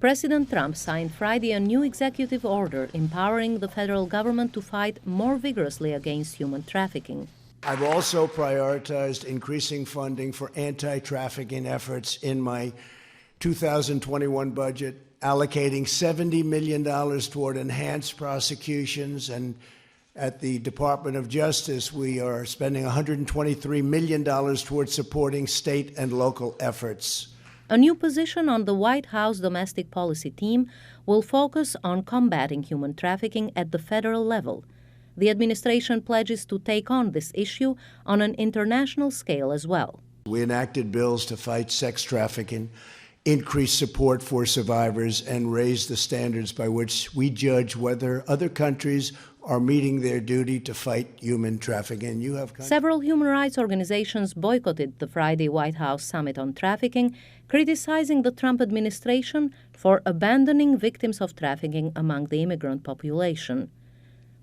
President Trump signed Friday a new executive order empowering the federal government to fight more vigorously against human trafficking. I've also prioritized increasing funding for anti-trafficking efforts in my 2021 budget, allocating $70 million toward enhanced prosecutions, and at the Department of Justice, we are spending $123 million towards supporting state and local efforts. A new position on the White House domestic policy team will focus on combating human trafficking at the federal level. The administration pledges to take on this issue on an international scale as well. We enacted bills to fight sex trafficking, increase support for survivors, and raise the standards by which we judge whether other countries are meeting their duty to fight human trafficking. Several human rights organizations boycotted the Friday White House summit on trafficking, criticizing the Trump administration for abandoning victims of trafficking among the immigrant population.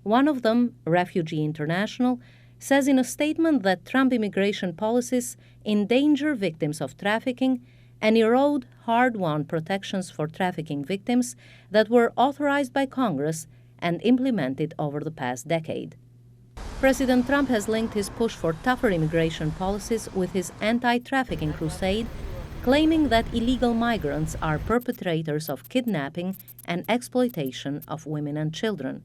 One of them, Refugee International, says in a statement that Trump immigration policies endanger victims of trafficking and erode hard-won protections for trafficking victims that were authorized by Congress and implemented over the past decade. President Trump has linked his push for tougher immigration policies with his anti-trafficking crusade, claiming that illegal migrants are perpetrators of kidnapping and exploitation of women and children.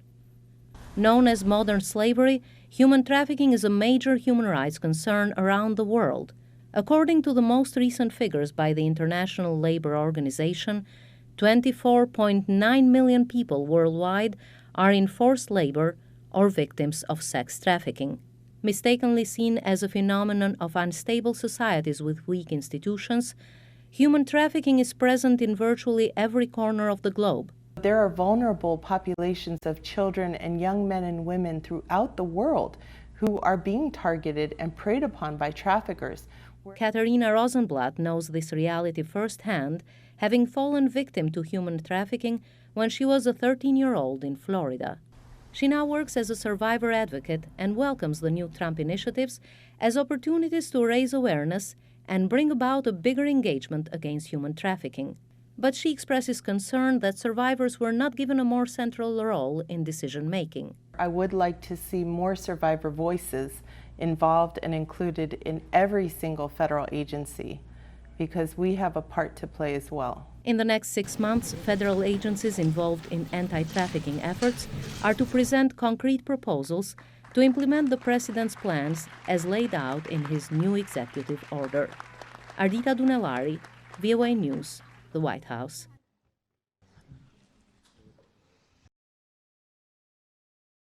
Known as modern slavery, human trafficking is a major human rights concern around the world. According to the most recent figures by the International Labour Organization, 24.9 million people worldwide are in forced labor or victims of sex trafficking. Mistakenly seen as a phenomenon of unstable societies with weak institutions, human trafficking is present in virtually every corner of the globe. There are vulnerable populations of children and young men and women throughout the world who are being targeted and preyed upon by traffickers. Katharina Rosenblatt knows this reality firsthand, having fallen victim to human trafficking when she was a 13-year-old in Florida. She now works as a survivor advocate and welcomes the new Trump initiatives as opportunities to raise awareness and bring about a bigger engagement against human trafficking. But she expresses concern that survivors were not given a more central role in decision-making. I would like to see more survivor voices involved and included in every single federal agency, because we have a part to play as well. In the next 6 months, federal agencies involved in anti-trafficking efforts are to present concrete proposals to implement the President's plans as laid out in his new executive order. Ardita Dunellari, VOA News, the White House.